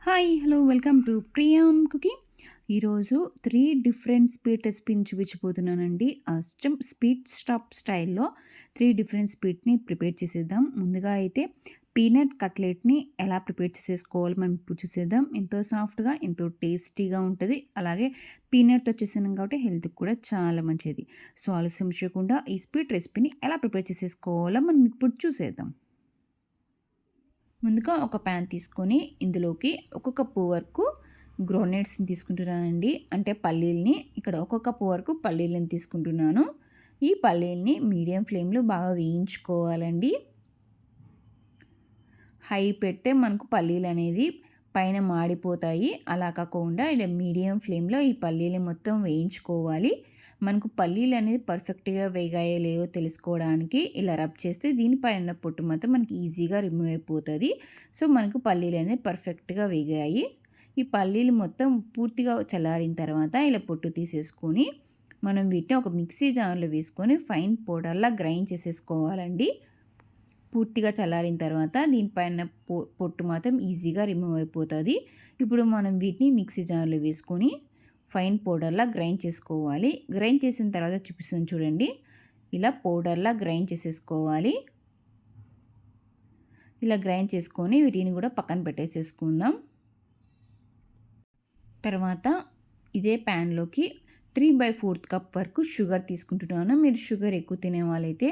Hi hello welcome to Priyam cooking. ఈరోజు 3 different sweet రెసిపీని చూపించబోతున్నానండి. Sweet stop స్టైల్లో 3 డిఫరెంట్ స్వీట్ని ప్రిపేర్ చేసేద్దాం. ముందుగా అయితే పీనట్ కట్లెట్ని ఎలా ప్రిపేర్ చేసేసుకోవాలి మనం ఇప్పుడు చూసేద్దాం. ఎంతో సాఫ్ట్గా ఎంతో టేస్టీగా ఉంటుంది. అలాగే పీనట్తో చేసినాం కాబట్టి హెల్త్కి కూడా చాలా మంచిది. సో ఆలస్యం చేయకుండా ఈ స్వీట్ రెసిపీని ఎలా ప్రిపేర్ చేసేసుకోవాలో మనం ఇప్పుడు చూసేద్దాం. ముందుగా ఒక ప్యాన్ తీసుకొని ఇందులోకి ఒక కప్పు వరకు గ్రౌండ్నట్స్ని తీసుకుంటున్నానండి. అంటే పల్లీల్ని ఇక్కడ ఒక కప్పు వరకు పల్లీలను తీసుకుంటున్నాను. ఈ పల్లీల్ని మీడియం ఫ్లేమ్లో బాగా వేయించుకోవాలండి. హై పెడితే మనకు పల్లీలు అనేది పైన మాడిపోతాయి. అలా కాకుండా ఇలా మీడియం ఫ్లేమ్లో ఈ పల్లీలు మొత్తం వేయించుకోవాలి. మనకు పల్లీలు అనేది పర్ఫెక్ట్గా వేగాయో లేవో తెలుసుకోవడానికి ఇలా రబ్ చేస్తే దీనిపైన పొట్టు మొత్తం మనకి ఈజీగా రిమూవ్ అయిపోతుంది. సో మనకు పల్లీలు అనేది పర్ఫెక్ట్గా వేగాయి. ఈ పల్లీలు మొత్తం పూర్తిగా చల్లారిన తర్వాత ఇలా పొట్టు తీసేసుకొని మనం వీటిని ఒక మిక్సీ జార్లో వేసుకొని ఫైన్ పౌడర్లా గ్రైండ్ చేసేసుకోవాలండి. పూర్తిగా చల్లారిన తర్వాత దీనిపైన పొట్టు మాత్రం ఈజీగా రిమూవ్ అయిపోతుంది. ఇప్పుడు మనం వీటిని మిక్సీ జార్లో వేసుకొని ఫైన్ పౌడర్లా గ్రైండ్ చేసుకోవాలి. గ్రైండ్ చేసిన తర్వాత చూపిస్తాను చూడండి. ఇలా పౌడర్లా గ్రైండ్ చేసేసుకోవాలి. ఇలా గ్రైండ్ చేసుకొని వీటిని కూడా పక్కన పెట్టేసేసుకుందాం. తర్వాత ఇదే ప్యాన్లోకి 3/4 కప్ వరకు షుగర్ తీసుకుంటున్నాను. మీరు షుగర్ ఎక్కువ తినే వాళ్ళైతే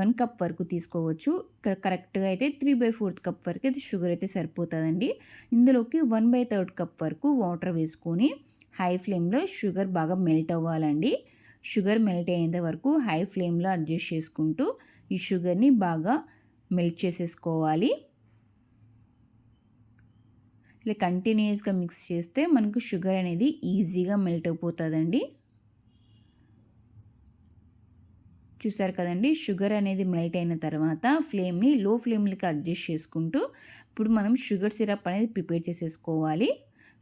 1 కప్ వరకు తీసుకోవచ్చు. ఇక్కడ కరెక్ట్గా అయితే 3/4 కప్ వరకు అయితే షుగర్ అయితే సరిపోతుందండి. ఇందులోకి 1/3 కప్ వరకు వాటర్ వేసుకొని హై ఫ్లేమ్లో షుగర్ బాగా మెల్ట్ అవ్వాలండి. షుగర్ మెల్ట్ అయ్యేంత వరకు హై ఫ్లేమ్లో అడ్జస్ట్ చేసుకుంటూ ఈ షుగర్ని బాగా మెల్ట్ చేసేసుకోవాలి. ఇలా కంటిన్యూస్గా మిక్స్ చేస్తే మనకు షుగర్ అనేది ఈజీగా మెల్ట్ అయిపోతుందండి. చూసారు కదండి, షుగర్ అనేది మెల్ట్ అయిన తర్వాత ఫ్లేమ్ని లో ఫ్లేమ్లకి అడ్జస్ట్ చేసుకుంటూ ఇప్పుడు మనం షుగర్ సిరప్ అనేది ప్రిపేర్ చేసేసుకోవాలి.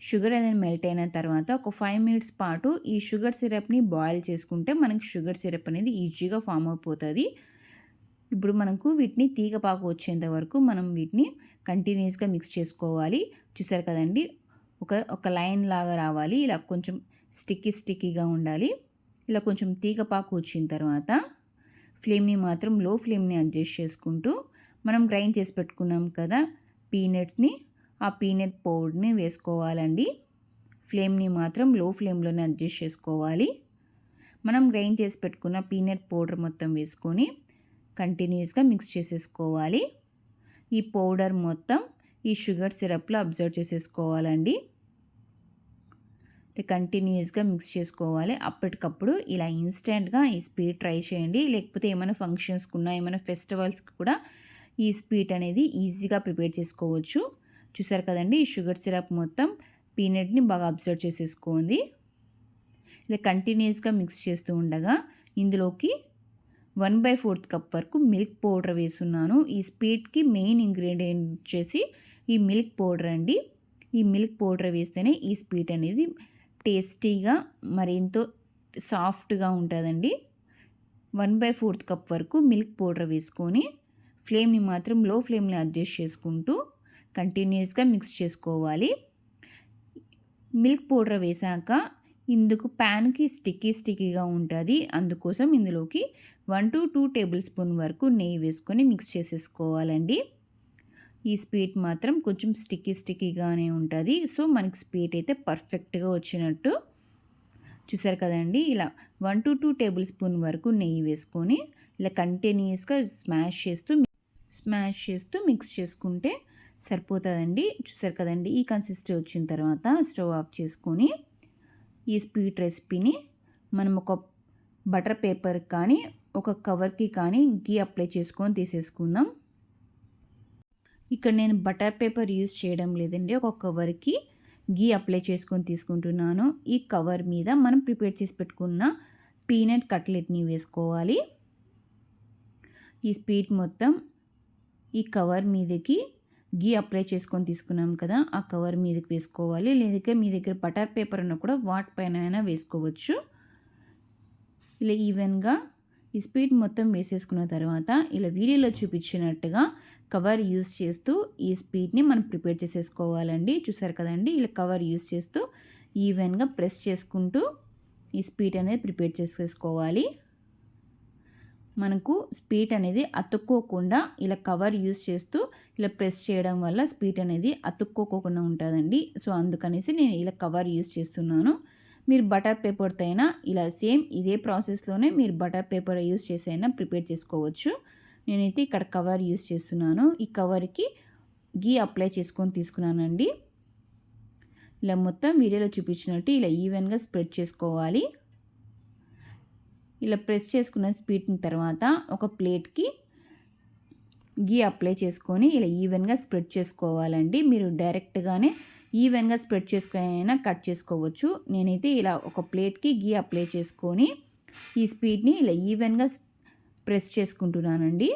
షుగర్ అనేది మెల్ట్ అయిన తర్వాత ఒక 5 మినిట్స్ పాటు ఈ షుగర్ సిరప్ని బాయిల్ చేసుకుంటే మనకి షుగర్ సిరప్ అనేది ఈజీగా ఫామ్ అయిపోతుంది. ఇప్పుడు మనకు వీటిని తీగపాకు వచ్చేంత వరకు మనం వీటిని కంటిన్యూస్గా మిక్స్ చేసుకోవాలి. చూసారు కదండి, ఒక లైన్ లాగా రావాలి. ఇలా కొంచెం స్టిక్కీగా ఉండాలి. ఇలా కొంచెం తీగపాకు వచ్చిన తర్వాత ఫ్లేమ్ని మాత్రం లో ఫ్లేమ్ని అడ్జస్ట్ చేసుకుంటూ మనం గ్రైండ్ చేసి పెట్టుకున్నాం కదా పీనట్స్ని, ఆ పీనట్ పౌడర్ని వేసుకోవాలండి. ఫ్లేమ్ని మాత్రం లో ఫ్లేమ్లోనే అడ్జస్ట్ చేసుకోవాలి. మనం గ్రైండ్ చేసి పెట్టుకున్న పీనట్ పౌడర్ మొత్తం వేసుకొని కంటిన్యూస్గా మిక్స్ చేసేసుకోవాలి. ఈ పౌడర్ మొత్తం ఈ షుగర్ సిరప్లో అబ్జర్వ్ చేసేసుకోవాలండి. కంటిన్యూస్గా మిక్స్ చేసుకోవాలి. అప్పటికప్పుడు ఇలా ఇన్స్టెంట్గా ఈ స్వీట్ ట్రై చేయండి. లేకపోతే ఏమైనా ఫంక్షన్స్కి ఉన్నా ఏమైనా ఫెస్టివల్స్కి కూడా ఈ స్వీట్ అనేది ఈజీగా ప్రిపేర్ చేసుకోవచ్చు. చూసారు కదండి, ఈ షుగర్ సిరప్ మొత్తం పీనట్ని బాగా అబ్జర్వ్ చేసేసుకోండి. ఇలా కంటిన్యూస్గా మిక్స్ చేస్తూ ఉండగా ఇందులోకి 1/4 కప్ వరకు మిల్క్ పౌడర్ వేస్తున్నాను. ఈ స్వీట్కి మెయిన్ ఇంగ్రీడియంట్ వచ్చేసి ఈ మిల్క్ పౌడర్ అండి. ఈ మిల్క్ పౌడర్ వేస్తేనే ఈ స్వీట్ అనేది టేస్టీగా మరింతో సాఫ్ట్గా ఉంటుందండి. 1/4 కప్ వరకు మిల్క్ పౌడర్ వేసుకొని ఫ్లేమ్ని మాత్రం లో ఫ్లేమ్ని అడ్జస్ట్ చేసుకుంటూ కంటిన్యూస్గా మిక్స్ చేసుకోవాలి. మిల్క్ పౌడర్ వేసాక ఇందుకు ప్యాన్కి స్టిక్కీగా ఉంటుంది. అందుకోసం ఇందులోకి 1 to 2 టేబుల్ స్పూన్ వరకు నెయ్యి వేసుకొని మిక్స్ చేసేసుకోవాలండి. ఈ స్వీట్ మాత్రం కొంచెం స్టిక్కీగానే ఉంటుంది. సో మనకి స్వీట్ అయితే పర్ఫెక్ట్గా వచ్చినట్టు. చూసారు కదండి, ఇలా 1 to 2 టేబుల్ స్పూన్ వరకు నెయ్యి వేసుకొని ఇలా కంటిన్యూస్గా స్మాష్ చేస్తూ మిక్స్ చేసుకుంటే సరిపోతుందండి. చూసారు కదండి, ఈ కన్సిస్టెన్సీ వచ్చిన తర్వాత స్టవ్ ఆఫ్ చేసుకొని ఈ స్వీట్ రెసిపీని మనం ఒక బటర్ పేపర్ కానీ ఒక కవర్కి కానీ గీ అప్లై చేసుకొని తీసేసుకుందాం. ఇక్కడ నేను బటర్ పేపర్ యూజ్ చేయడం లేదండి. ఒక కవర్కి గీ అప్లై చేసుకొని తీసుకుంటున్నాను. ఈ కవర్ మీద మనం ప్రిపేర్ చేసి పెట్టుకున్న పీనట్ కట్లెట్ని వేసుకోవాలి. ఈ స్వీట్ మొత్తం ఈ కవర్ మీదకి గీ అప్లై చేసుకొని తీసుకున్నాం కదా, ఆ కవర్ మీదకి వేసుకోవాలి. లేదా మీ దగ్గర బటర్ పేపర్ ఉన్నా కూడా వాటిపైన అయినా వేసుకోవచ్చు. ఇలా ఈవెన్గా ఈ స్పీడ్ మొత్తం వేసేసుకున్న తర్వాత ఇలా వీడియోలో చూపించినట్టుగా కవర్ యూస్ చేస్తూ ఈ స్పీడ్ని మనం ప్రిపేర్ చేసేసుకోవాలండి. చూసారు కదండి, ఇలా కవర్ యూస్ చేస్తూ ఈవెన్గా ప్రెస్ చేసుకుంటూ ఈ స్పీడ్ అనేది ప్రిపేర్ చేసేసుకోవాలి. మనకు స్పీడ్ అనేది అతుక్కోకుండా ఇలా కవర్ యూస్ చేస్తూ ఇలా ప్రెస్ చేయడం వల్ల స్పీడ్ అనేది అతుక్కోకుండా ఉంటుందండి. సో అందుకనేసి నేను ఇలా కవర్ యూస్ చేస్తున్నాను. మీరు బటర్ పేపర్తో అయినా ఇలా సేమ్ ఇదే ప్రాసెస్లోనే మీరు బటర్ పేపర్ యూస్ చేసి అయినా ప్రిపేర్ చేసుకోవచ్చు. నేనైతే ఇక్కడ కవర్ యూస్ చేస్తున్నాను. ఈ కవర్కి గీ అప్లై చేసుకొని తీసుకున్నానండి. ఇలా మొత్తం వీడియోలో చూపించినట్టు ఇలా ఈవెన్గా స్ప్రెడ్ చేసుకోవాలి. ఇలా ప్రెస్ చేసుకున్న స్పీడ్ని తర్వాత ఒక ప్లేట్కి గీ అప్లై చేసుకొని ఇలా ఈవెన్గా స్ప్రెడ్ చేసుకోవాలండి. మీరు డైరెక్ట్గానే ఈవెన్గా స్ప్రెడ్ చేసుకొని అయినా కట్ చేసుకోవచ్చు. నేనైతే ఇలా ఒక ప్లేట్కి గీ అప్లై చేసుకొని ఈ స్పీడ్ని ఇలా ఈవెన్గా ప్రెస్ చేసుకుంటున్నానండి.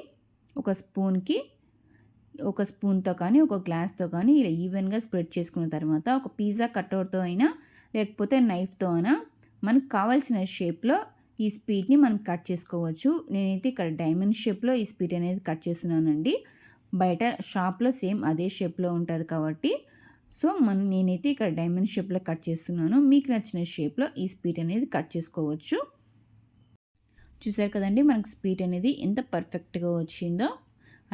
ఒక స్పూన్తో కానీ ఒక గ్లాస్తో కానీ ఇలా ఈవెన్గా స్ప్రెడ్ చేసుకున్న తర్వాత ఒక పిజ్జా కట్టర్తో అయినా లేకపోతే నైఫ్తో అయినా మనకు కావాల్సిన షేప్లో ఈ స్పీడ్ని మనం కట్ చేసుకోవచ్చు. నేనైతే ఇక్కడ డైమండ్ షేప్లో ఈ స్పీడ్ అనేది కట్ చేస్తున్నానండి. బయట షాప్లో సేమ్ అదే షేప్లో ఉంటుంది కాబట్టి సో నేనైతే ఇక్కడ డైమండ్ షేప్లో కట్ చేస్తున్నాను. మీకు నచ్చిన షేప్లో ఈ స్పీడ్ అనేది కట్ చేసుకోవచ్చు. చూసారు కదండి, మనకు స్పీడ్ అనేది ఎంత పర్ఫెక్ట్గా వచ్చిందో.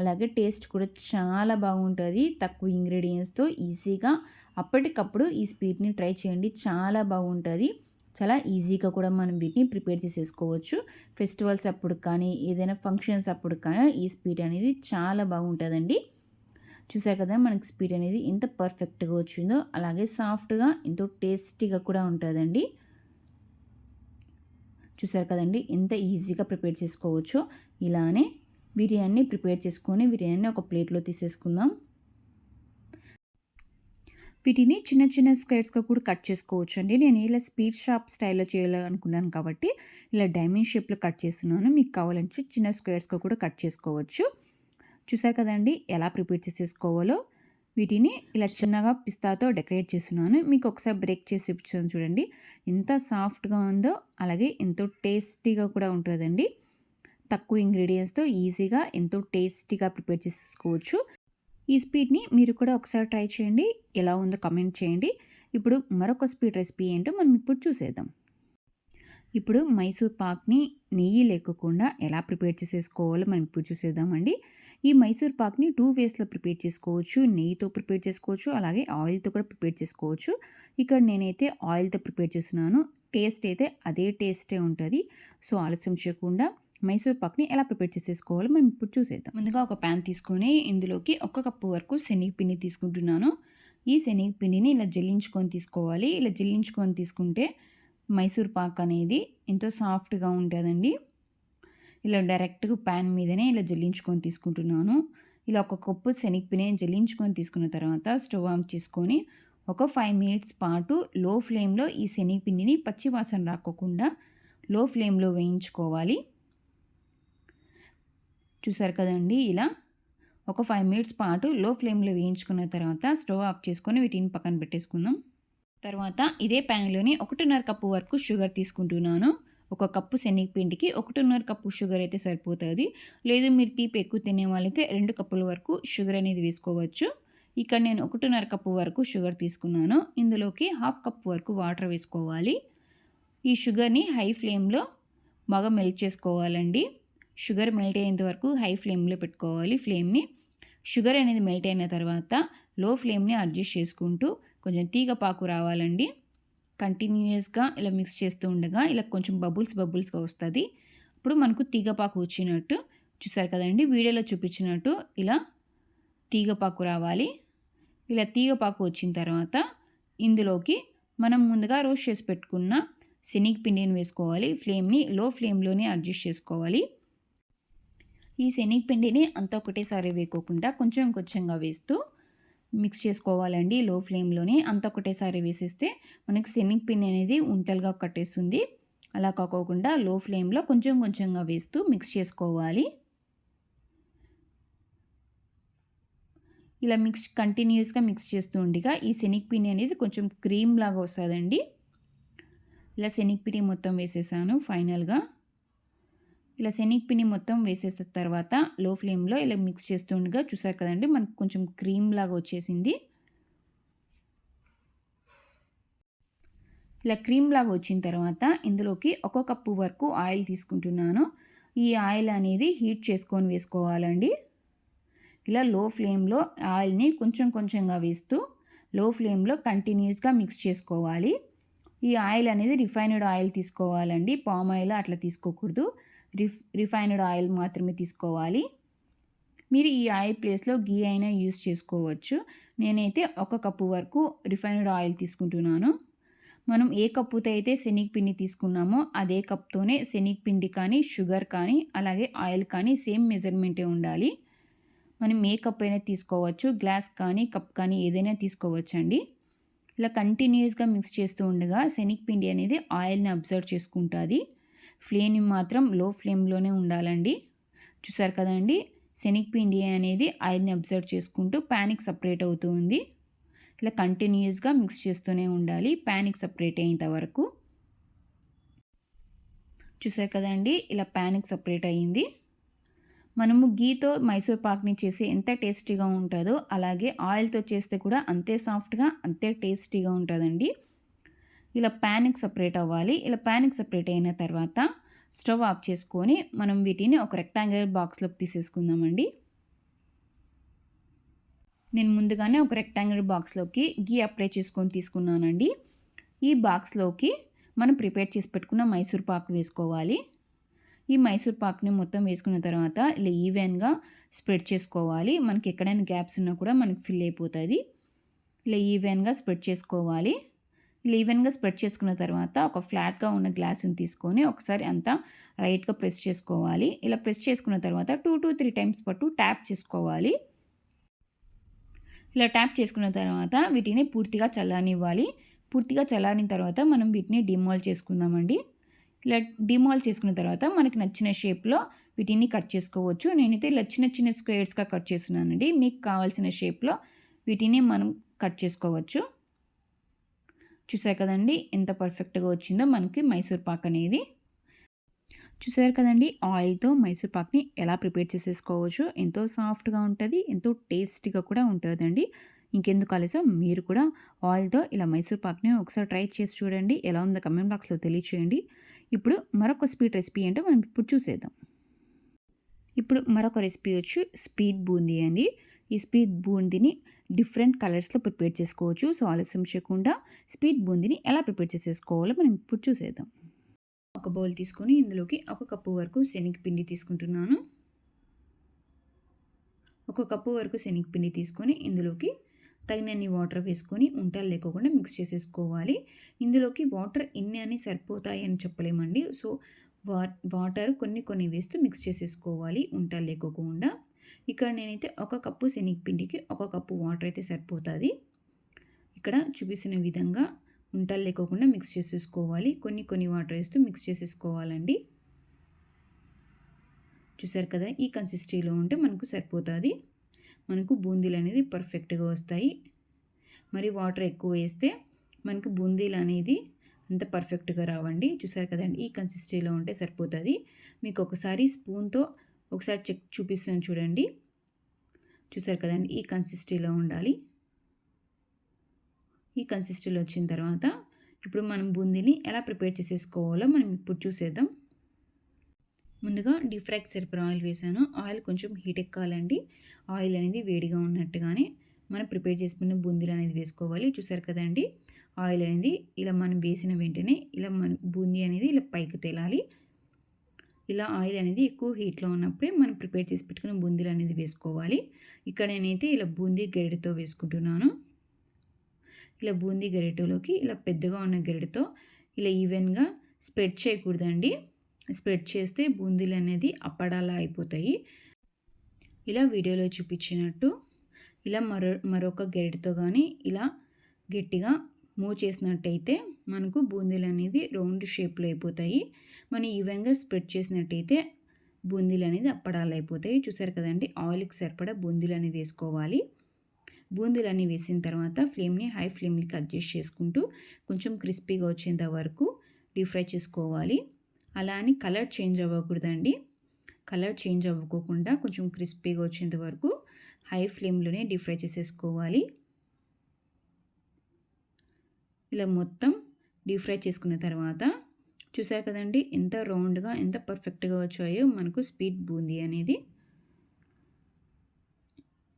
అలాగే టేస్ట్ కూడా చాలా బాగుంటుంది. తక్కువ ఇంగ్రీడియంట్స్తో ఈజీగా అప్పటికప్పుడు ఈ స్వీట్ని ట్రై చేయండి. చాలా బాగుంటుంది. చాలా ఈజీగా కూడా మనం వీటిని ప్రిపేర్ చేసేసుకోవచ్చు. ఫెస్టివల్స్ అప్పుడు కానీ ఏదైనా ఫంక్షన్స్ అప్పుడు కానీ ఈ స్వీట్ అనేది చాలా బాగుంటుందండి. చూసారు కదా మనకి స్వీట్ అనేది ఎంత పర్ఫెక్ట్గా వచ్చిందో. అలాగే సాఫ్ట్గా ఎంతో టేస్టీగా కూడా ఉంటుందండి. చూసారు కదండి ఎంత ఈజీగా ప్రిపేర్ చేసుకోవచ్చో. ఇలానే బిర్యానీ ప్రిపేర్ చేసుకొని బిర్యానీ ఒక ప్లేట్లో తీసేసుకుందాం. వీటిని చిన్న చిన్న స్క్వేర్స్గా కూడా కట్ చేసుకోవచ్చు అండి. నేను ఇలా స్వీట్ షాప్ స్టైల్లో చేయాలనుకున్నాను కాబట్టి ఇలా డైమండ్ షేప్లో కట్ చేస్తున్నాను. మీకు కావాలంటే చిన్న స్క్వేర్స్గా కూడా కట్ చేసుకోవచ్చు. చూసారు కదండి ఎలా ప్రిపేర్ చేసేసుకోవాలో. వీటిని ఇలా చిన్నగా పిస్తాతో డెకరేట్ చేస్తున్నాను. మీకు ఒకసారి బ్రేక్ చేసి చూపించాను చూడండి ఎంత సాఫ్ట్గా ఉందో. అలాగే ఎంతో టేస్టీగా కూడా ఉంటుందండి. తక్కువ ఇంగ్రీడియంట్స్తో ఈజీగా ఎంతో టేస్టీగా ప్రిపేర్ చేసుకోవచ్చు. ఈ స్వీట్ని మీరు కూడా ఒకసారి ట్రై చేయండి. ఎలా ఉందో కమెంట్ చేయండి. ఇప్పుడు మరొక స్వీట్ రెసిపీ ఏంటో మనం ఇప్పుడు చూసేద్దాం. ఇప్పుడు మైసూర్ పాక్ని నెయ్యి లేకుండా ఎలా ప్రిపేర్ చేసేసుకోవాలో మనం ఇప్పుడు చూసేద్దామండి. ఈ మైసూర్ పాక్ని 2 వేస్లో ప్రిపేర్ చేసుకోవచ్చు. నెయ్యితో ప్రిపేర్ చేసుకోవచ్చు, అలాగే ఆయిల్తో కూడా ప్రిపేర్ చేసుకోవచ్చు. ఇక్కడ నేనైతే ఆయిల్తో ప్రిపేర్ చేస్తున్నాను. టేస్ట్ అయితే అదే టేస్టే ఉంటుంది. సో ఆలస్యం చేయకుండా మైసూర్ పాక్ని ఎలా ప్రిపేర్ చేసేసుకోవాలో మనం ఇప్పుడు చూసేద్దాం. ముందుగా ఒక ప్యాన్ తీసుకొని ఇందులోకి 1 కప్పు వరకు శనగపిండి తీసుకుంటున్నాను. ఈ శనగపిండిని ఇలా జల్లించుకొని తీసుకోవాలి. ఇలా జల్లించుకొని తీసుకుంటే మైసూర్ పాక్ అనేది ఎంతో సాఫ్ట్గా ఉంటుందండి. ఇలా డైరెక్ట్గా ప్యాన్ మీదనే ఇలా జల్లించుకొని తీసుకుంటున్నాను. ఇలా 1 కప్పు శనగపిండిని జల్లించుకొని తీసుకున్న తర్వాత స్టవ్ ఆన్ చేసుకొని ఒక 5 మినిట్స్ పాటు లో ఫ్లేమ్లో ఈ శనగపిండిని పచ్చి వాసన రాకోకుండా లో ఫ్లేమ్లో వేయించుకోవాలి. చూసారు కదండి ఇలా ఒక 5 మినిట్స్ పాటు లో ఫ్లేమ్లో వేయించుకున్న తర్వాత స్టవ్ ఆఫ్ చేసుకొని వీటిని పక్కన పెట్టేసుకుందాం. తర్వాత ఇదే ప్యాన్లోని 1.5 కప్పు వరకు షుగర్ తీసుకుంటున్నాను. 1 కప్పు శనగపిండికి 1.5 కప్పు షుగర్ అయితే సరిపోతుంది. లేదు మీరు తీపి ఎక్కువ తినే వాళ్ళైతే 2 కప్పుల వరకు షుగర్ అనేది వేసుకోవచ్చు. ఇక్కడ నేను 1.5 కప్పు వరకు షుగర్ తీసుకున్నాను. ఇందులోకి 1/2 కప్పు వరకు వాటర్ వేసుకోవాలి. ఈ షుగర్ని హై ఫ్లేమ్లో బాగా మెల్ట్ చేసుకోవాలండి. షుగర్ మెల్ట్ అయ్యేంత వరకు హై ఫ్లేమ్లో పెట్టుకోవాలి ఫ్లేమ్ని. షుగర్ అనేది మెల్ట్ అయిన తర్వాత లో ఫ్లేమ్ని అడ్జస్ట్ చేసుకుంటూ కొంచెం తీగ పాకు రావాలండి. కంటిన్యూస్గా ఇలా మిక్స్ చేస్తూ ఉండగా ఇలా కొంచెం బబుల్స్గా వస్తుంది. ఇప్పుడు మనకు తీగపాకు వచ్చినట్టు చూసారు కదండి, వీడియోలో చూపించినట్టు ఇలా తీగపాకు రావాలి. ఇలా తీగపాకు వచ్చిన తర్వాత ఇందులోకి మనం ముందుగా రోస్ట్ చేసి పెట్టుకున్న శనగపిండిని వేసుకోవాలి. ఫ్లేమ్ని లో ఫ్లేమ్లోనే అడ్జస్ట్ చేసుకోవాలి. ఈ శనగపిండిని అంతా ఒకటేసారి వేయకోకుండా కొంచెం కొంచెంగా వేస్తూ మిక్స్ చేసుకోవాలండి. లో ఫ్లేమ్లోనే అంతా ఒకటేసారి వేసేస్తే మనకి శనగపిండి అనేది ఉంటలుగా కట్టేస్తుంది. అలా కాకోకుండా లో ఫ్లేమ్లో కొంచెం కొంచెంగా వేస్తూ మిక్స్ చేసుకోవాలి. ఇలా కంటిన్యూస్గా మిక్స్ చేస్తూ ఉండగా ఈ శనగపిండి అనేది కొంచెం క్రీమ్ లాగా వస్తుందండి. ఇలా శనగపిండి మొత్తం వేసేసాను. ఫైనల్గా ఇలా శనగపిండి మొత్తం వేసేసిన తర్వాత లో ఫ్లేమ్‌లో ఇలా మిక్స్ చేస్తుండగా చూసారు కదండీ! మనకు కొంచెం క్రీమ్ లాగా వచ్చేసింది. ఇలా క్రీమ్ లాగా వచ్చిన తర్వాత ఇందులోకి ఒక కప్పు వరకు ఆయిల్ తీసుకుంటున్నాను. ఈ ఆయిల్ అనేది హీట్ చేసుకొని వేసుకోవాలండి. ఇలా లో ఫ్లేమ్‌లో ఆయిల్‌ని కొంచెం కొంచెంగా వేస్తూ లో ఫ్లేమ్‌లో కంటిన్యూయస్‌గా మిక్స్ చేసుకోవాలి. ఈ ఆయిల్ అనేది రిఫైన్డ్ ఆయిల్ తీసుకోవాలండి. పామ్ ఆయిల్ అట్లా తీసుకోకూడదు. రిఫైన్డ్ ఆయిల్ మాత్రమే తీసుకోవాలి. మీరు ఈ ఆయిల్ ప్లేస్‌లో ఘీ అయినా యూజ్ చేసుకోవచ్చు. నేనైతే ఒక కప్పు వరకు రిఫైన్డ్ ఆయిల్ తీసుకుంటున్నాను. మనం ఏ కప్పుతో అయితే శనగపిండి తీసుకున్నామో అదే కప్‌తోనే శనగపిండి కానీ, షుగర్ కానీ, అలాగే ఆయిల్ కానీ సేమ్ మెజర్‌మెంటే ఉండాలి. మనం ఏ కప్ అయినా తీసుకోవచ్చు. గ్లాస్ కానీ, కప్ కానీ ఏదైనా తీసుకోవచ్చండి. ఇలా కంటిన్యూయస్‌గా మిక్స్ చేస్తూ ఉండగా శనగపిండి అనేది ఆయిల్‌ని అబ్జర్వ్ చేసుకుంటాది. ఫ్లేమ్ మాత్రం లో ఫ్లేమ్‌లోనే ఉండాలండి. చూసారు కదండీ! శనగపిండి అనేది ఆయిల్‌ని అబ్జర్వ్ చేసుకుంటూ ప్యాన్‌కి సపరేట్ అవుతూ ఉంది. ఇలా కంటిన్యూయస్‌గా మిక్స్ చేస్తూనే ఉండాలి ప్యాన్‌కి సపరేట్ అయ్యేంత వరకు. చూసారు కదండీ! ఇలా ప్యాన్‌కి సపరేట్ అయ్యింది. మనము ఘీతో మైసూర్ పాక్‌ని చేసి ఎంత టేస్టీగా ఉంటుందో అలాగే ఆయిల్‌తో చేస్తే కూడా అంతే సాఫ్ట్‌గా, అంతే టేస్టీగా ఉంటుందండి. ఇలా ప్యాన్‌కి సపరేట్ అవ్వాలి. ఇలా ప్యాన్‌కి సపరేట్ అయిన తర్వాత స్టవ్ ఆఫ్ చేసుకొని మనం వీటిని ఒక రెక్టాంగులర్ బాక్స్‌లోకి తీసేసుకుందామండి. నేను ముందుగానే ఒక రెక్టాంగులర్ బాక్స్‌లోకి ఘీ అప్లై చేసుకొని తీసుకున్నానండి. ఈ బాక్స్‌లోకి మనం ప్రిపేర్ చేసి పెట్టుకున్న మైసూర్ పాక్ వేసుకోవాలి. ఈ మైసూర్ పాక్‌ని మొత్తం వేసుకున్న తర్వాత ఇలా ఈవెన్‌గా స్ప్రెడ్ చేసుకోవాలి. మనకి ఎక్కడైనా గ్యాప్స్ ఉన్నా కూడా మనకి ఫిల్ అయిపోతది. ఇలా ఈవెన్‌గా స్ప్రెడ్ చేసుకోవాలి. ఇలా ఈవెన్‌గా స్ప్రెడ్ చేసుకున్న తర్వాత ఒక ఫ్లాట్‌గా ఉన్న గ్లాస్‌ని తీసుకొని ఒకసారి అంతా లైట్‌గా ప్రెస్ చేసుకోవాలి. ఇలా ప్రెస్ చేసుకున్న తర్వాత 2-3 టైమ్స్ పట్టు ట్యాప్ చేసుకోవాలి. ఇలా ట్యాప్ చేసుకున్న తర్వాత వీటిని పూర్తిగా చల్లనివ్వాలి. పూర్తిగా చల్లారిన తర్వాత మనం వీటిని డిమోల్డ్ చేసుకుందామండి. ఇలా డిమోల్డ్ చేసుకున్న తర్వాత మనకి నచ్చిన షేప్‌లో వీటిని కట్ చేసుకోవచ్చు. నేనైతే ఇలా చిన్న చిన్న స్క్వేర్స్‌గా కట్ చేస్తున్నానండి. మీకు కావాల్సిన షేప్‌లో వీటిని మనం కట్ చేసుకోవచ్చు. చూసారు కదండీ! ఎంత పర్ఫెక్ట్‌గా వచ్చిందో మనకి మైసూర్ పాక్ అనేది. చూసారు కదండీ! ఆయిల్‌తో మైసూర్ పాక్‌ని ఎలా ప్రిపేర్ చేసేసుకోవచ్చో. ఎంతో సాఫ్ట్‌గా ఉంటది. ఎంతో టేస్టీగా కూడా ఉంటదండి. ఇంకెందుకు ఆలస్యం మీరు కూడా ఆయిల్‌తో ఇలా మైసూర్ పాక్‌ని ఒకసారి ట్రై చేసి చూడండి. ఎలా ఉందో కామెంట్ బాక్స్‌లో తెలియచేయండి. ఇప్పుడు మరొక స్వీట్ రెసిపీ ఏంటో మనం ఇప్పుడు చూసేద్దాం. ఇప్పుడు మరొక రెసిపీ వచ్చి స్వీట్ బూందీ అండి. ఈ స్వీట్ బూందీని డిఫరెంట్ కలర్స్‌లో ప్రిపేర్ చేసుకోవచ్చు. సో, ఆలస్యం చేయకుండా స్వీట్ బూందీని ఎలా ప్రిపేర్ చేసేసుకోవాలో మనం ఇప్పుడు చూసేద్దాం. ఒక బౌల్ తీసుకొని ఇందులోకి ఒక కప్పు వరకు శనగపిండి తీసుకుంటున్నాను. ఒక కప్పు వరకు శనగపిండి తీసుకొని ఇందులోకి తగినన్ని వాటర్ వేసుకొని ఉంటలు లేకోకుండా మిక్స్ చేసేసుకోవాలి. ఇందులోకి వాటర్ ఇన్ని అని సరిపోతాయి అని చెప్పలేమండి. సో, వాటర్ కొన్ని కొన్ని వేస్తూ మిక్స్ చేసేసుకోవాలి ఉంటలు లేకోకుండా. ఇక్కడ నేనైతే ఒక కప్పు శనగపిండికి ఒక కప్పు వాటర్ అయితే సరిపోతుంది. ఇక్కడ చూపిస్తున్న విధంగా ఉంటలు లేకోకుండా మిక్స్ చేసేసుకోవాలి. కొన్ని కొన్ని వాటర్ వేస్తూ మిక్స్ చేసేసుకోవాలండి. చూసారు కదా! ఈ కన్సిస్టెన్సీలో ఉంటే మనకు సరిపోతుంది. మనకు బూందీలు అనేది పర్ఫెక్ట్‌గా వస్తాయి. మరి వాటర్ ఎక్కువ వేస్తే మనకు బూందీలు అనేది అంత పర్ఫెక్ట్‌గా రావండి. చూసారు కదండీ! ఈ కన్సిస్టెన్సీలో ఉంటే సరిపోతుంది. మీకు ఒకసారి స్పూన్‌తో ఒకసారి చెక్ చూపిస్తాను చూడండి. చూసారు కదండీ! ఈ కన్సిస్టెన్సీలో ఉండాలి. ఈ కన్సిస్టెన్సీలో వచ్చిన తర్వాత ఇప్పుడు మనం బూందీని ఎలా ప్రిపేర్ చేసేసుకోవాలో మనం ఇప్పుడు చూసేద్దాం. ముందుగా డీప్ ఫ్రైకి సరిపడా ఆయిల్ వేసాను. ఆయిల్ కొంచెం హీట్ ఎక్కాలండి. ఆయిల్ అనేది వేడిగా ఉన్నట్టుగానే మనం ప్రిపేర్ చేసుకున్న బూందీలు అనేది వేసుకోవాలి. చూసారు కదండీ! ఆయిల్ అనేది ఇలా మనం వేసిన వెంటనే ఇలా మన బూందీ అనేది ఇలా పైకి తేలాలి. ఇలా ఆయిల్ అనేది ఎక్కువ హీట్‌లో ఉన్నప్పుడే మనం ప్రిపేర్ చేసి పెట్టుకున్న బూందీలు అనేది వేసుకోవాలి. ఇక్కడ నేనైతే ఇలా బూందీ గరిటెతో వేసుకుంటున్నాను. ఇలా బూందీ గరిటెలోకి ఇలా పెద్దగా ఉన్న గరిటెతో ఇలా ఈవెన్‌గా స్ప్రెడ్ చేయకూడదండి. స్ప్రెడ్ చేస్తే బూందీలు అనేది అప్పడాలా అయిపోతాయి. ఇలా వీడియోలో చూపించినట్టు ఇలా మరొక గరిటెతో కానీ ఇలా గట్టిగా మూవ్ చేసినట్టయితే మనకు బూందీలు అనేది రౌండ్ షేప్‌లో అయిపోతాయి. మనం ఈవెన్‌గా స్ప్రెడ్ చేసినట్టయితే బూందీలు అనేది అప్పడాలు అయిపోతాయి. చూసారు కదండీ! ఆయిల్‌కి సరిపడా బూందీలు అనేవి వేసుకోవాలి. బూందీలన్నీ వేసిన తర్వాత ఫ్లేమ్‌ని హై ఫ్లేమ్‌కి అడ్జస్ట్ చేసుకుంటూ కొంచెం క్రిస్పీగా వచ్చేంత వరకు డీప్ ఫ్రై చేసుకోవాలి. అలా అని కలర్ చేంజ్ అవ్వకూడదండి. కలర్ చేంజ్ అవ్వకోకుండా కొంచెం క్రిస్పీగా వచ్చేంత వరకు హై ఫ్లేమ్లోనే డీప్ ఫ్రై చేసేసుకోవాలి. ఇలా మొత్తం డీప్ ఫ్రై చేసుకున్న తర్వాత చూసారు కదండి ఎంత రౌండ్గా ఎంత పర్ఫెక్ట్గా వచ్చాయో మనకు స్వీట్ బూందీ అనేది.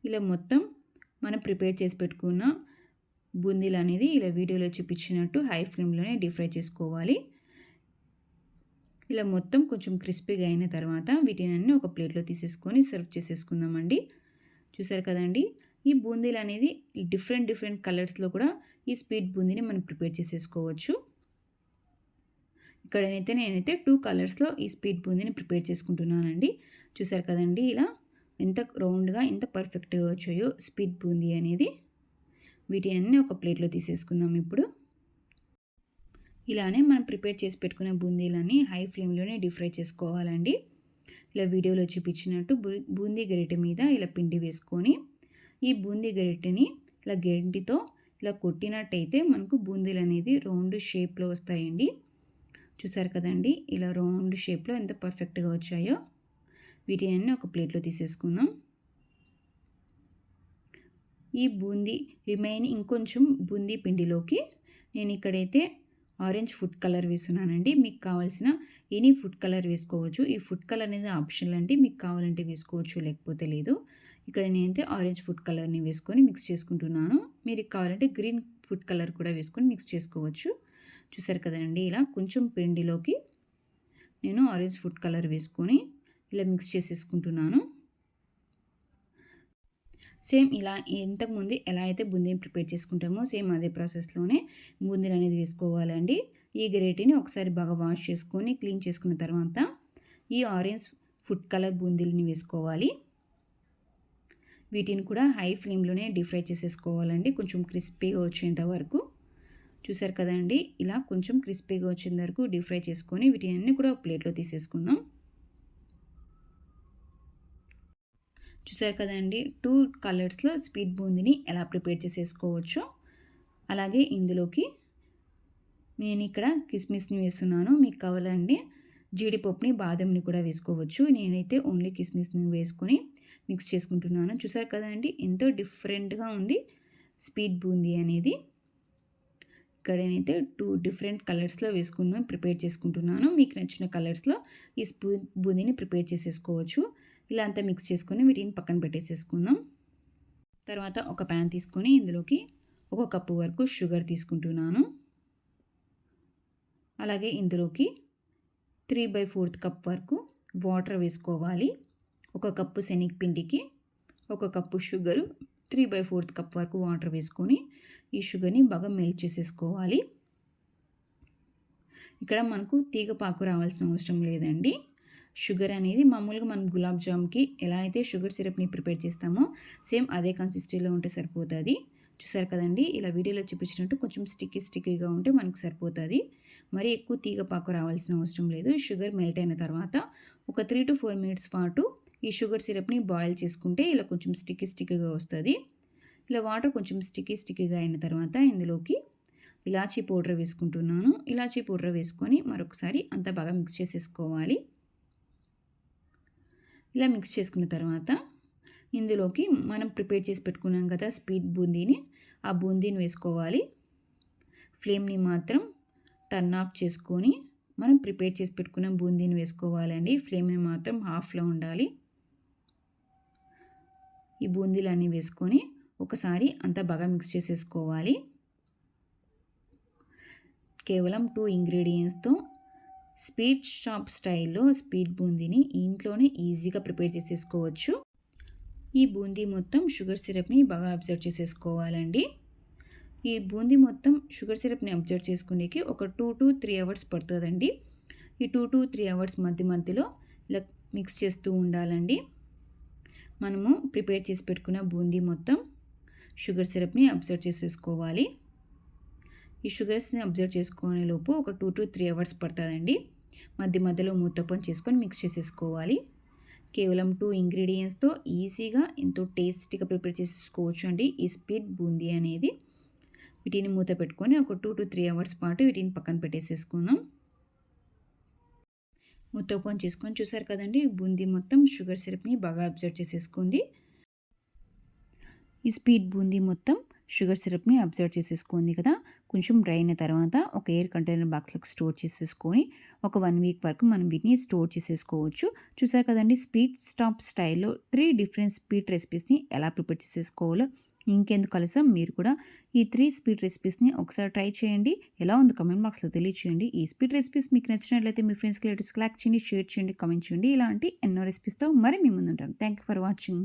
ఇలా మొత్తం మనం ప్రిపేర్ చేసి పెట్టుకున్న బూందీలు అనేది ఇలా వీడియోలో చూపించినట్టు హై ఫ్లేమ్లోనే డీప్ ఫ్రై చేసుకోవాలి. ఇలా మొత్తం కొంచెం క్రిస్పీగా అయిన తర్వాత వీటిని ఒక ప్లేట్లో తీసేసుకొని సర్వ్ చేసేసుకుందామండి. చూసారు కదండి ఈ బూందీలు అనేది డిఫరెంట్ కలర్స్లో కూడా ఈ స్వీట్ బూందీని మనం ప్రిపేర్ చేసేసుకోవచ్చు. ఇక్కడనైతే నేనైతే 2 కలర్స్లో ఈ స్వీట్ బూందీని ప్రిపేర్ చేసుకుంటున్నానండి. చూసారు కదండి ఇలా ఎంత రౌండ్గా ఎంత పర్ఫెక్ట్గా వచ్చాయో స్వీట్ బూందీ అనేది. వీటిని ఒక ప్లేట్లో తీసేసుకుందాం ఇప్పుడు. ఇలానే మనం ప్రిపేర్ చేసి పెట్టుకున్న బూందీలన్నీ హై ఫ్లేమ్లోనే డీప్ ఫ్రై చేసుకోవాలండి. ఇలా వీడియోలో చూపించినట్టు బూందీ గరిటె మీద ఇలా పిండి వేసుకొని ఈ బూందీ గరిటెని ఇలా గరిటెతో ఇలా కొట్టినట్టయితే మనకు బూందీలు అనేది రౌండ్ షేప్లో వస్తాయండి. చూసారు కదండి ఇలా రౌండ్ షేప్లో ఎంత పర్ఫెక్ట్గా వచ్చాయో. వీటిని ఒక ప్లేట్లో తీసేసుకుందాం. ఈ బూందీ ఇంకొంచెం బూందీ పిండిలోకి నేను ఇక్కడైతే ఆరెంజ్ ఫుడ్ కలర్ వేస్తున్నానండి. మీకు కావాల్సిన ఎనీ ఫుడ్ కలర్ వేసుకోవచ్చు. ఈ ఫుడ్ కలర్ అనేది ఆప్షనల్ అండి. మీకు కావాలంటే వేసుకోవచ్చు లేకపోతే లేదు. ఇక్కడ నేనైతే ఆరెంజ్ ఫుడ్ కలర్ని వేసుకొని మిక్స్ చేసుకుంటున్నాను. మీరు కావాలంటే గ్రీన్ ఫుడ్ కలర్ కూడా వేసుకొని మిక్స్ చేసుకోవచ్చు. చూసారు కదండి ఇలా కొంచెం పిండిలోకి నేను ఆరెంజ్ ఫుడ్ కలర్ వేసుకొని ఇలా మిక్స్ చేసేసుకుంటున్నాను. సేమ్ ఇలా ఇంతకుముందు ఎలా అయితే బూందీని ప్రిపేర్ చేసుకుంటామో సేమ్ అదే ప్రాసెస్లోనే బూందీలు అనేది వేసుకోవాలండి. ఈ గరిటెని ఒకసారి బాగా వాష్ చేసుకొని క్లీన్ చేసుకున్న తర్వాత ఈ ఆరెంజ్ ఫుడ్ కలర్ బూందీలని వేసుకోవాలి. వీటిని కూడా హై ఫ్లేమ్లోనే డీప్ ఫ్రై చేసేసుకోవాలండి కొంచెం క్రిస్పీగా వచ్చేంత వరకు. చూసారు కదండి ఇలా కొంచెం క్రిస్పీగా వచ్చేంత వరకు డీప్ ఫ్రై చేసుకొని వీటిని కూడా ప్లేట్లో తీసేసుకుందాం. చూసారు కదండి 2 కలర్స్లో స్వీట్ బూందీని ఎలా ప్రిపేర్ చేసేసుకోవచ్చో. అలాగే ఇందులోకి నేను ఇక్కడ కిస్మిస్ని వేస్తున్నాను. మీకు కావాలంటే జీడిపప్పుని బాదంని కూడా వేసుకోవచ్చు. నేనైతే ఓన్లీ కిస్మిస్ని వేసుకొని మిక్స్ చేసుకుంటున్నాను. చూసారు కదండి ఎంతో డిఫరెంట్గా ఉంది స్వీట్ బూందీ అనేది. ఇక్కడ నేనైతే 2 డిఫరెంట్ కలర్స్లో ప్రిపేర్ చేసుకుంటున్నాను. మీకు నచ్చిన కలర్స్లో ఈ బూందీని ప్రిపేర్ చేసేసుకోవచ్చు. ఇలా అంతా మిక్స్ చేసుకొని వీటిని పక్కన పెట్టేసేసుకుందాం. తర్వాత ఒక ప్యాన్ తీసుకొని ఇందులోకి 1 కప్పు వరకు షుగర్ తీసుకుంటున్నాను. అలాగే ఇందులోకి 3/4 కప్ వరకు వాటర్ వేసుకోవాలి. 1 కప్పు శనగపిండికి 1 కప్పు షుగరు 3/4 కప్ వరకు వాటర్ వేసుకొని ఈ షుగర్ని బాగా మెల్ట్ చేసేసుకోవాలి. ఇక్కడ మనకు తీగపాకు రావాల్సిన అవసరం లేదండి. షుగర్ అనేది మామూలుగా మనం గులాబ్ జామ్కి ఎలా అయితే షుగర్ సిరప్ని ప్రిపేర్ చేస్తామో సేమ్ అదే కన్సిస్టెన్సీలో ఉంటే సరిపోతుంది. చూసారు కదండి ఇలా వీడియోలో చూపించినట్టు కొంచెం స్టిక్కీగా ఉంటే మనకు సరిపోతుంది. మరి ఎక్కువ తీగపాకు రావాల్సిన అవసరం లేదు. షుగర్ మెల్ట్ అయిన తర్వాత ఒక 3 to 4 మినిట్స్ పాటు ఈ షుగర్ సిరప్ని బాయిల్ చేసుకుంటే ఇలా కొంచెం స్టిక్కీగా వస్తుంది. ఇలా వాటర్ కొంచెం స్టిక్కీగా అయిన తర్వాత ఇందులోకి ఇలాచీ పౌడర్ వేసుకుంటున్నాను. ఇలాచీ పౌడర్ వేసుకొని మరొకసారి అంతా బాగా మిక్స్ చేసేసుకోవాలి. ఇలా మిక్స్ చేసుకున్న తర్వాత ఇందులోకి మనం ప్రిపేర్ చేసి పెట్టుకున్నాం కదా స్వీట్ బూందీని, ఆ బూందీని వేసుకోవాలి. ఫ్లేమ్ని మాత్రం టర్న్ ఆఫ్ చేసుకొని మనం ప్రిపేర్ చేసి పెట్టుకున్న బూందీని వేసుకోవాలండి. ఫ్లేమ్ని మాత్రం హాఫ్లో ఉండాలి. ఈ బూందీలన్నీ వేసుకొని ఒకసారి అంతా బాగా మిక్స్ చేసేసుకోవాలి. కేవలం 2 ఇంగ్రీడియంట్స్తో స్వీట్ షాప్ స్టైల్లో స్వీట్ బూందీని ఇంట్లోనే ఈజీగా ప్రిపేర్ చేసేసుకోవచ్చు. ఈ బూందీ మొత్తం షుగర్ సిరప్ని బాగా అబ్జర్వ్ చేసేసుకోవాలండి. ఈ బూందీ మొత్తం షుగర్ సిరప్ని అబ్జర్వ్ చేసుకునేకి ఒక 2 to 3 అవర్స్ పడుతుందండి. ఈ 2 to 3 అవర్స్ మధ్యలో ఇలా మిక్స్ చేస్తూ ఉండాలండి. మనము ప్రిపేర్ చేసి పెట్టుకున్న బూందీ మొత్తం షుగర్ సిరప్ని అబ్జర్వ్ చేసేసుకోవాలి. ఈ షుగర్స్ని అబ్జర్వ్ చేసుకునే లోపు ఒక 2 to 3 అవర్స్ పడుతుందండి. మధ్యలో మూత ఓపెన్ చేసుకొని మిక్స్ చేసేసుకోవాలి. కేవలం 2 ఇంగ్రీడియంట్స్తో ఈజీగా ఎంతో టేస్టీగా ప్రిపేర్ చేసేసుకోవచ్చు అండి ఈ స్వీట్ బూందీ అనేది. వీటిని మూత పెట్టుకొని ఒక 2 to 3 అవర్స్ పాటు వీటిని పక్కన పెట్టేసేసుకుందాం. మూత ఓపెన్ చేసుకొని చూసారు కదండీ! బూందీ మొత్తం షుగర్ సిరప్‌ని బాగా అబ్జర్వ్ చేసేసుకుంది. ఈ స్వీట్ బూందీ మొత్తం షుగర్ సిరప్‌ని అబ్జర్వ్ చేసేసుకుంది కదా! కొంచెం డ్రై అయిన తర్వాత ఒక ఎయిర్ కంటైనర్ బాక్స్‌లోకి స్టోర్ చేసేసుకొని ఒక 1 వీక్ వరకు మనం వీటిని స్టోర్ చేసేసుకోవచ్చు. చూసారు కదండీ! స్వీట్ స్టాప్ స్టైల్‌లో 3 డిఫరెంట్ స్వీట్ రెసిపీస్‌ని ఎలా ప్రిపేర్ చేసేసుకోవాలో ఇంకెందుకు ఆలస్యం మీరు కూడా ఈ 3 స్వీట్ రెసిపీస్‌ని ఒకసారి ట్రై చేయండి. ఎలా ఉందో కామెంట్ బాక్స్‌లో తెలియచేయండి. ఈ స్వీట్ రెసిపీస్ మీకు నచ్చినట్లయితే మీ ఫ్రెండ్స్‌కి, రిలేటివ్స్‌కి లైక్ చేయండి, షేర్ చేయండి, కామెంట్ చేయండి. ఇలాంటి ఎన్నో రెసిపీస్‌తో మరి మీ ముందుంటాను. Thank you for watching.